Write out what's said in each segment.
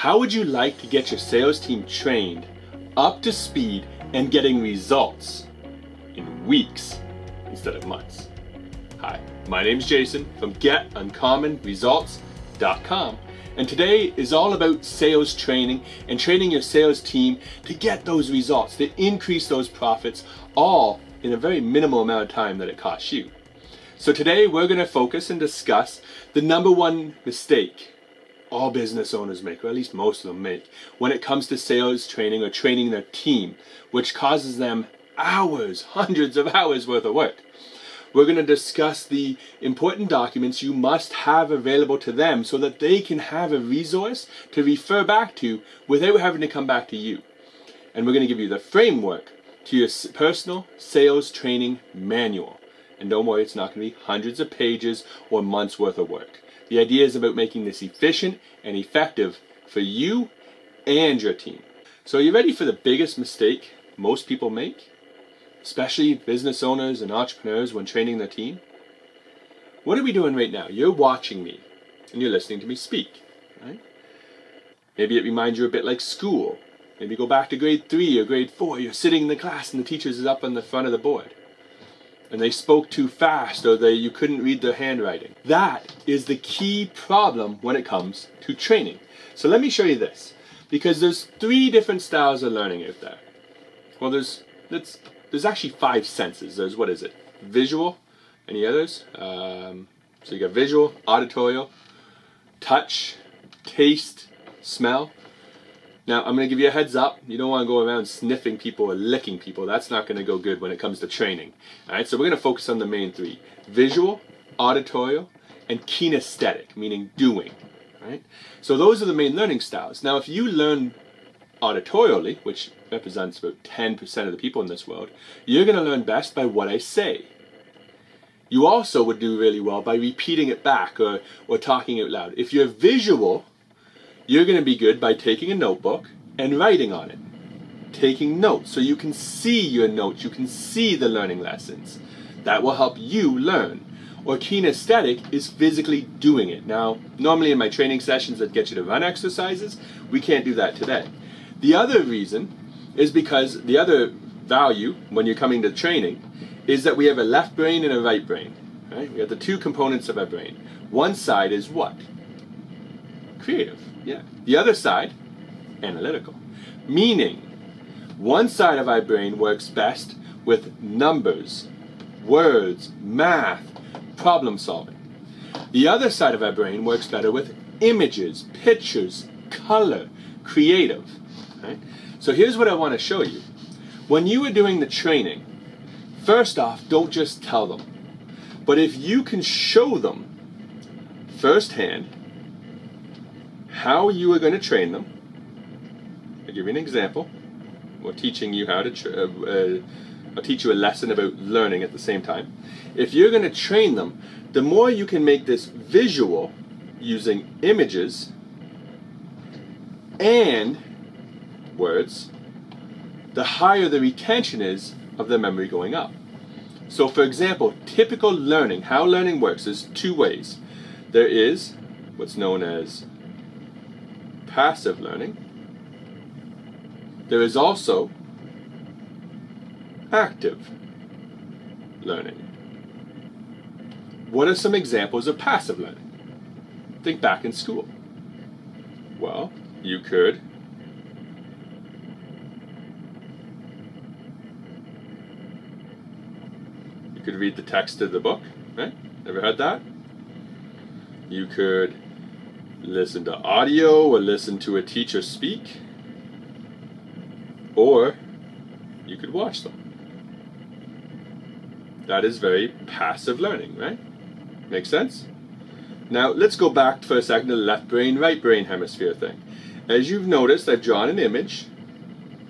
How would you like to get your sales team trained, up to speed, and getting results in weeks instead of months? Hi, my name is Jason from GetUncommonResults.com, and today is all about sales training and training your sales team to get those results, to increase those profits, all in a very minimal amount of time that it costs you. So today we're going to focus and discuss the number one mistake all business owners make, or at least most of them make, when it comes to sales training or training their team, which causes them hours, hundreds of hours worth of work. We're going to discuss the important documents you must have available to them so that they can have a resource to refer back to without having to come back to you. And we're going to give you the framework to your personal sales training manual. And don't worry, it's not going to be hundreds of pages or months worth of work. The idea is about making this efficient and effective for you and your team. So are you ready for the biggest mistake most people make, especially business owners and entrepreneurs when training their team? What are we doing right now? You're watching me and you're listening to me speak, right? Maybe it reminds you a bit like school. Maybe go back to grade 3 or grade 4. You're sitting in the class and the teacher is up on the front of the board, and they spoke too fast, or you couldn't read their handwriting. That is the key problem when it comes to training. So let me show you this, because there's 3 different styles of learning out there. Well, there's actually 5 senses. There's, what is it? Visual. Any others? So you got visual, auditory, touch, taste, smell. Now, I'm going to give you a heads up. You don't want to go around sniffing people or licking people. That's not going to go good when it comes to training. All right, so we're going to focus on the main 3. Visual, auditory, and kinesthetic, meaning doing. All right? So those are the main learning styles. Now, if you learn auditorially, which represents about 10% of the people in this world, you're going to learn best by what I say. You also would do really well by repeating it back or talking out loud. If you're visual, you're going to be good by taking a notebook and writing on it. Taking notes so you can see your notes, you can see the learning lessons. That will help you learn. Or kinesthetic is physically doing it. Now, normally in my training sessions that get you to run exercises, we can't do that today. The other reason is because the other value when you're coming to training is that we have a left brain and a right brain. Right? We have the 2 components of our brain. One side is what? Creative. Yeah. The other side, analytical. Meaning, one side of our brain works best with numbers, words, math, problem solving. The other side of our brain works better with images, pictures, color, creative. Right? So here's what I want to show you. When you are doing the training, first off, don't just tell them. But if you can show them firsthand how you are going to train them. I'll give you an example. We're teaching you how to I'll teach you a lesson about learning at the same time. If you're going to train them, the more you can make this visual using images and words, the higher the retention is of the memory going up. So for example, typical learning, how learning works is 2 ways. There is what's known as passive learning. There is also active learning. What are some examples of passive learning? Think back in school. Well, you could read the text of the book, right? Ever heard that? You could listen to audio or listen to a teacher speak, or you could watch them. That is very passive learning, right? Make sense? Now let's go back for a second to the left brain, right brain hemisphere thing. As you've noticed, I've drawn an image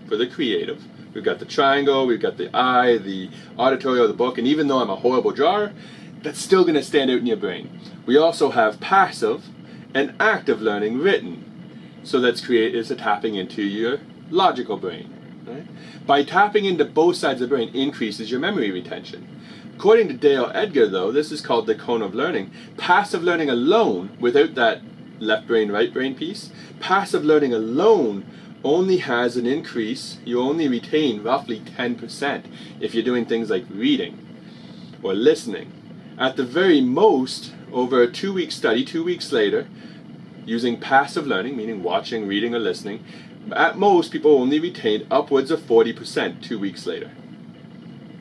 for the creative. We've got the triangle, we've got the eye, the auditory of the book, and even though I'm a horrible drawer, that's still going to stand out in your brain. We also have passive and active learning written. So that's tapping into your logical brain. Right? By tapping into both sides of the brain increases your memory retention. According to Dale Edgar, though, this is called the cone of learning. Passive learning alone, without that left brain, right brain piece. Passive learning alone only has an increase. You only retain roughly 10% if you're doing things like reading or listening. At the very most, over a 2-week study, 2 weeks later, using passive learning, meaning watching, reading, or listening, at most people only retain upwards of 40% 2 weeks later.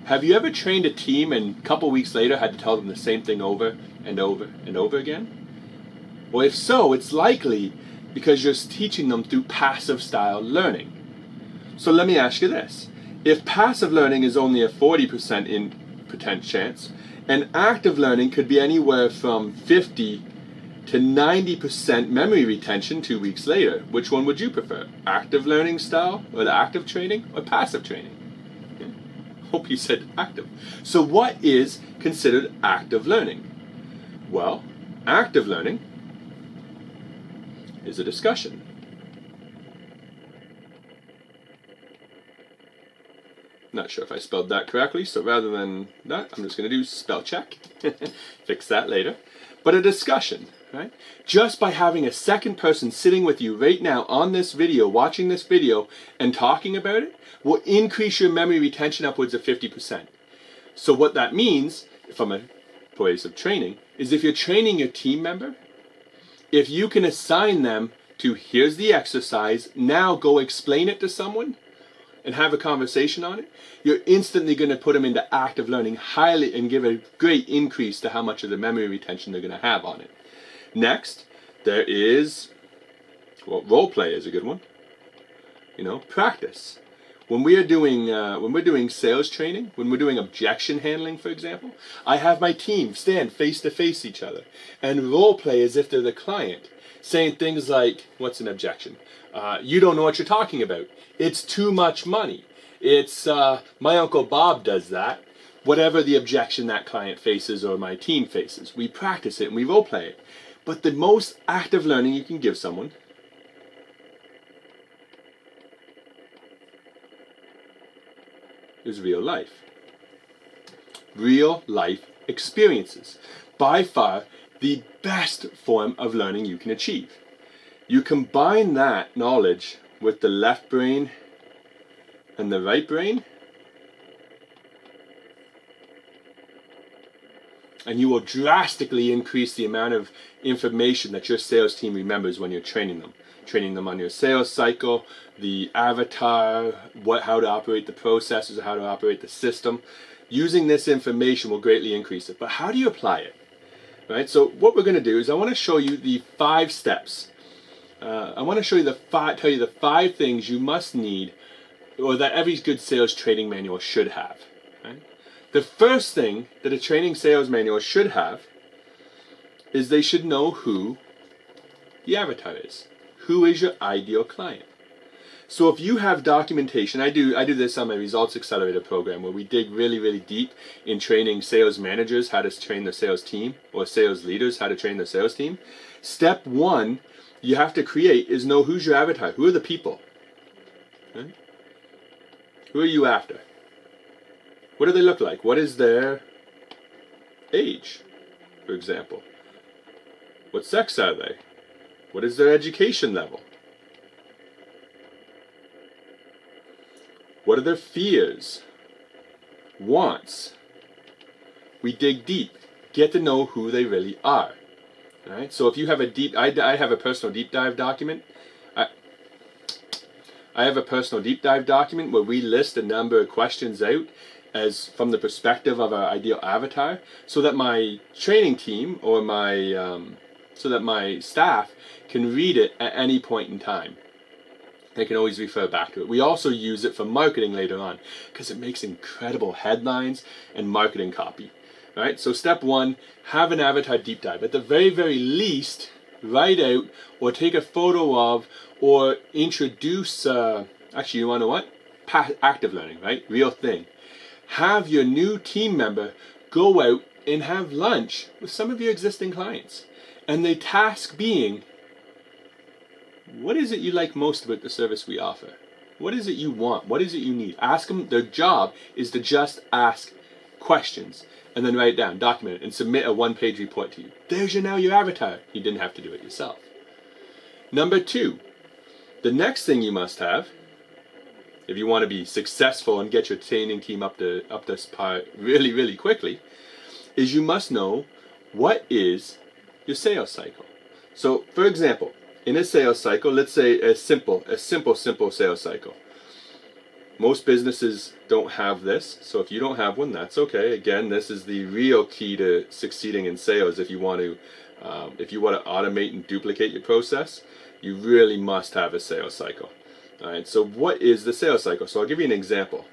Have you ever trained a team and a couple weeks later had to tell them the same thing over and over and over again? Well, if so, it's likely because you're teaching them through passive style learning. So let me ask you this. If passive learning is only a 40% in potential chance, and active learning could be anywhere from 50 to 90% memory retention 2 weeks later, which one would you prefer? Active learning style, or the active training, or passive training? Okay. Hope you said active. So what is considered active learning? Well, active learning is a discussion. Not sure if I spelled that correctly, so rather than that, I'm just going to do spell check. Fix that later. But a discussion, right? Just by having a second person sitting with you right now on this video, watching this video, and talking about it, will increase your memory retention upwards of 50%. So what that means, from a place of training, is if you're training your team member, if you can assign them to, here's the exercise, now go explain it to someone, and have a conversation on it, you're instantly going to put them into active learning highly and give a great increase to how much of the memory retention they're going to have on it. Next, there is, well, role play is a good one. Practice. When we're doing sales training, when we're doing objection handling, for example, I have my team stand face to face each other and role play as if they're the client, saying things like, what's an objection? You don't know what you're talking about. It's too much money. It's, my Uncle Bob does that. Whatever the objection that client faces or my team faces, we practice it and we role play it. But the most active learning you can give someone is real life. Real life experiences. By far the best form of learning you can achieve. You combine that knowledge with the left brain and the right brain, and you will drastically increase the amount of information that your sales team remembers when you're training them. Training them on your sales cycle, the avatar, how to operate the processes, how to operate the system. Using this information will greatly increase it. But how do you apply it? Right? So what we're going to do is I want to show you the 5 steps. I want to show you tell you the 5 things you must need, or that every good sales training manual should have. Right? The first thing that a training sales manual should have is they should know who the avatar is. Who is your ideal client? So if you have documentation, I do this on my Results Accelerator program where we dig really, really deep in training sales managers how to train their sales team, or sales leaders how to train their sales team. Step 1 you have to create is know who's your avatar. Who are the people? Right? Who are you after? What do they look like? What is their age, for example? What sex are they? What is their education level? What are their fears, wants? We dig deep, get to know who they really are. All right. So if you have I have a personal deep dive document. I have a personal deep dive document where we list a number of questions out as from the perspective of our ideal avatar, so that my training team or so that my staff can read it at any point in time. They can always refer back to it. We also use it for marketing later on because it makes incredible headlines and marketing copy. All right, so step 1, have an avatar deep dive. At the very, very least, write out or take a photo of or introduce, actually, you want to know what? Active learning, right? Real thing. Have your new team member go out and have lunch with some of your existing clients. And the task being, what is it you like most about the service we offer? What is it you want? What is it you need? Ask them. Their job is to just ask questions and then write it down, document it, and submit a 1-page report to you. There's your avatar. You didn't have to do it yourself. Number 2, the next thing you must have, if you want to be successful and get your training team up this part really, really quickly, is you must know what is your sales cycle. So, for example, in a sales cycle, let's say a simple sales cycle. Most businesses don't have this, so if you don't have one, that's okay. Again, this is the real key to succeeding in sales. If you want to automate and duplicate your process, you really must have a sales cycle. All right. So, what is the sales cycle? So, I'll give you an example.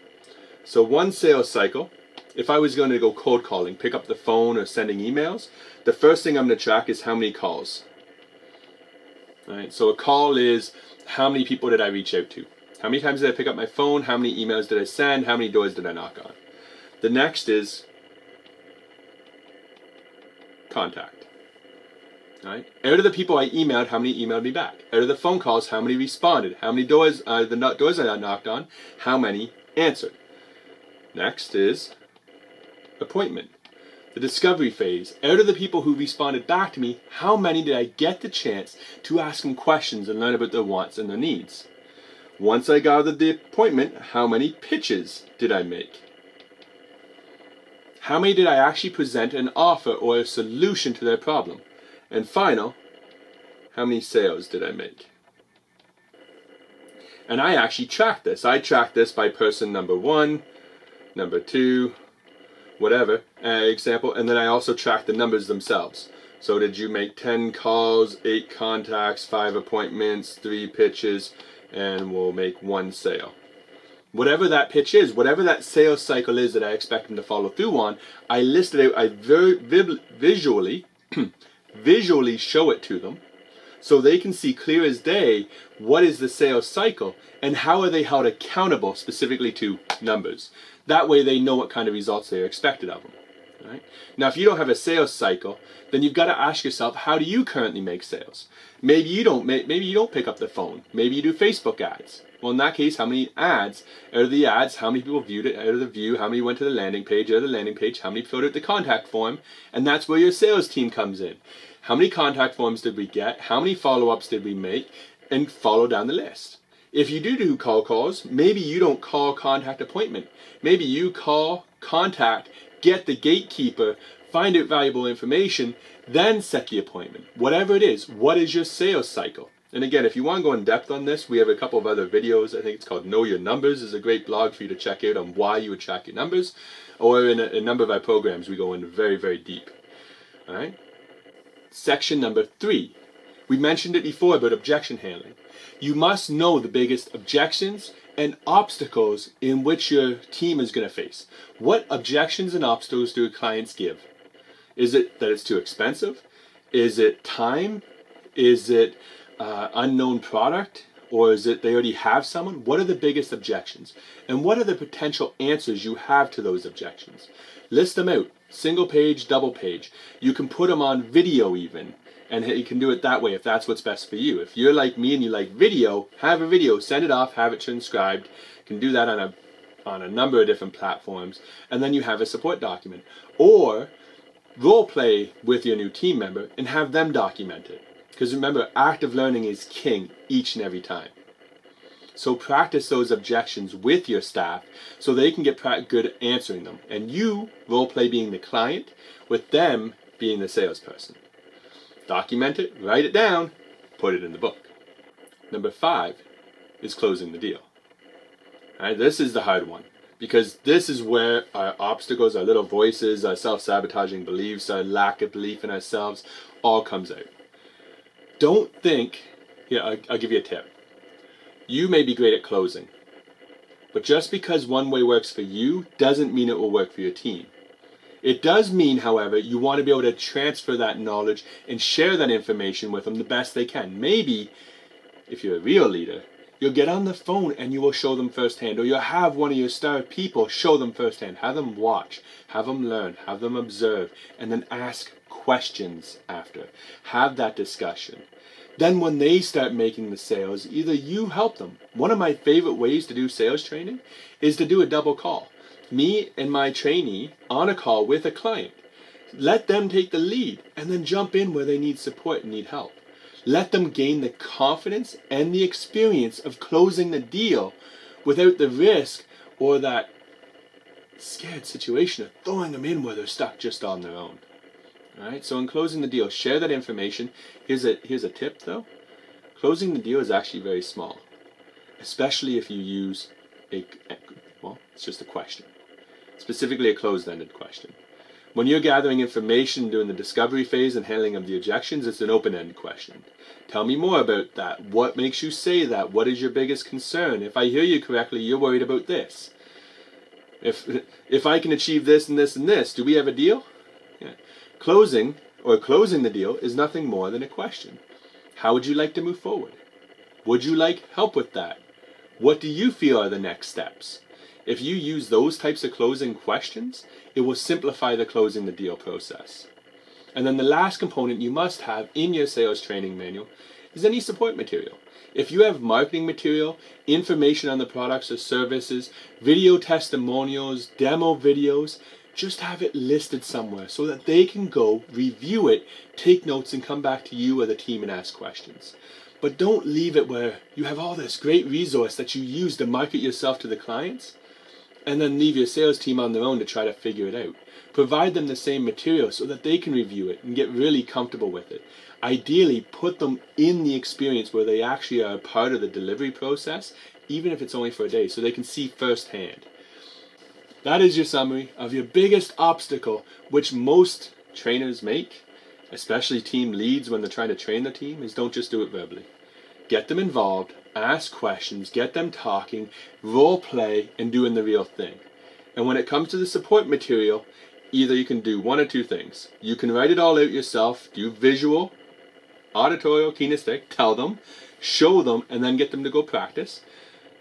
So, one sales cycle, if I was going to go cold calling, pick up the phone or sending emails, the first thing I'm going to track is how many calls. All right. So, a call is how many people did I reach out to? How many times did I pick up my phone? How many emails did I send? How many doors did I knock on? The next is contact. All right. Out of the people I emailed, how many emailed me back? Out of the phone calls, how many responded? How many doors I knocked on? How many answered? Next is appointment. The discovery phase. Out of the people who responded back to me, how many did I get the chance to ask them questions and learn about their wants and their needs? Once I gathered the appointment, how many pitches did I make? How many did I actually present an offer or a solution to their problem? And final, how many sales did I make? And I actually track this. I track this by person number 1, number 2, whatever, example, and then I also track the numbers themselves. So did you make 10 calls, 8 contacts, 5 appointments, 3 pitches, and we'll make 1 sale. Whatever that pitch is, whatever that sales cycle is that I expect them to follow through on, I list it out, I visually show it to them so they can see clear as day what is the sales cycle and how are they held accountable specifically to numbers. That way they know what kind of results they are expected of them. Right? Now, if you don't have a sales cycle, then you've got to ask yourself, how do you currently make sales? Maybe you don't pick up the phone. Maybe you do Facebook ads. Well, in that case, how many ads? Out of the ads, how many people viewed it? Out of the view, how many went to the landing page? Out of the landing page, how many filled out the contact form? And that's where your sales team comes in. How many contact forms did we get? How many follow-ups did we make? And follow down the list. If you do calls, maybe you don't call contact appointment. Maybe you call, contact, get the gatekeeper, find out valuable information, then set the appointment. Whatever it is, what is your sales cycle? And again, if you want to go in depth on this, we have a couple of other videos. I think it's called Know Your Numbers. It's a great blog for you to check out on why you would track your numbers. Or in a number of our programs, we go in very, very deep. All right. Section number 3. We mentioned it before about objection handling. You must know the biggest objections and obstacles in which your team is going to face. What objections and obstacles do clients give? Is it that it's too expensive? Is it time? Is it unknown product? Or is it they already have someone? What are the biggest objections? And what are the potential answers you have to those objections? List them out. Single page, double page. You can put them on video even. And you can do it that way if that's what's best for you. If you're like me and you like video, have a video, send it off, have it transcribed. You can do that on a number of different platforms. And then you have a support document. Or role play with your new team member and have them document it. Because remember, active learning is king each and every time. So practice those objections with your staff so they can get good at answering them. And you role play being the client with them being the salesperson. Document it, write it down, put it in the book. Number 5 is closing the deal. All right, this is the hard one because this is where our obstacles, our little voices, our self-sabotaging beliefs, our lack of belief in ourselves all comes out. Don't think, I'll give you a tip. You may be great at closing, but just because one way works for you doesn't mean it will work for your team. It does mean, however, you want to be able to transfer that knowledge and share that information with them the best they can. Maybe, if you're a real leader, you'll get on the phone and you will show them firsthand, or you'll have one of your star people show them firsthand. Have them watch, have them learn, have them observe, and then ask questions after. Have that discussion. Then when they start making the sales, either you help them. One of my favorite ways to do sales training is to do a double call. Me and my trainee on a call with a client. Let them take the lead and then jump in where they need support and need help. Let them gain the confidence and the experience of closing the deal without the risk or that scared situation of throwing them in where they're stuck just on their own. Alright, so in closing the deal, share that information. Here's a tip though. Closing the deal is actually very small, especially if you use it's just a question. Specifically a closed-ended question. When you're gathering information during the discovery phase and handling of the objections, it's an open-ended question. Tell me more about that. What makes you say that? What is your biggest concern? If I hear you correctly, you're worried about this. If I can achieve this and this and this, do we have a deal? Yeah. Closing the deal is nothing more than a question. How would you like to move forward? Would you like help with that? What do you feel are the next steps? If you use those types of closing questions, it will simplify the closing the deal process. And then the last component you must have in your sales training manual is any support material. If you have marketing material, information on the products or services, video testimonials, demo videos, just have it listed somewhere so that they can go review it, take notes, and come back to you or the team and ask questions. But don't leave it where you have all this great resource that you use to market yourself to the clients and then leave your sales team on their own to try to figure it out. Provide them the same material so that they can review it and get really comfortable with it. Ideally, put them in the experience where they actually are a part of the delivery process, even if it's only for a day, so they can see firsthand. That is your summary of your biggest obstacle, which most trainers make, especially team leads when they're trying to train their team, is don't just do it verbally. Get them involved, ask questions, get them talking, role play, and doing the real thing. And when it comes to the support material, either you can do one or two things. You can write it all out yourself, do visual, auditorial, kinesthetic, tell them, show them, and then get them to go practice.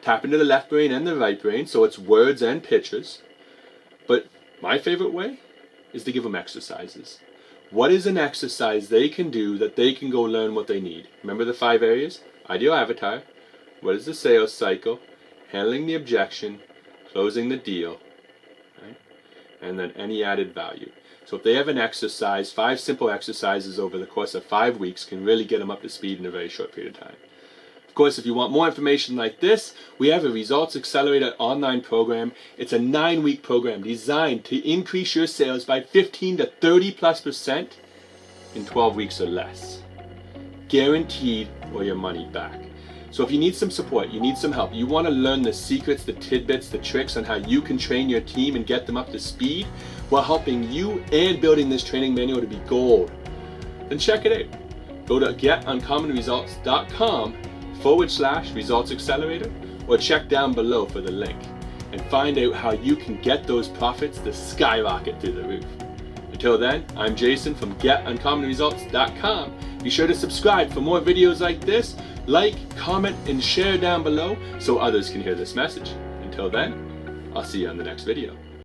Tap into the left brain and the right brain, so it's words and pictures. But my favorite way is to give them exercises. What is an exercise they can do that they can go learn what they need? Remember the 5 areas? Ideal avatar, what is the sales cycle, handling the objection, closing the deal, right? And then any added value. So if they have an exercise, 5 simple exercises over the course of 5 weeks can really get them up to speed in a very short period of time. Of course, if you want more information like this, we have a Results Accelerator online program. It's a 9-week program designed to increase your sales by 15 to 30+% in 12 weeks or less. Guaranteed or your money back. So if you need some support, you need some help, you want to learn the secrets, the tidbits, the tricks on how you can train your team and get them up to speed while helping you and building this training manual to be gold, then check it out. Go to getuncommonresults.com/Results Accelerator or check down below for the link and find out how you can get those profits to skyrocket through the roof. Until then, I'm Jason from getuncommonresults.com. Be sure to subscribe for more videos like this. Like, comment, and share down below so others can hear this message. Until then, I'll see you on the next video.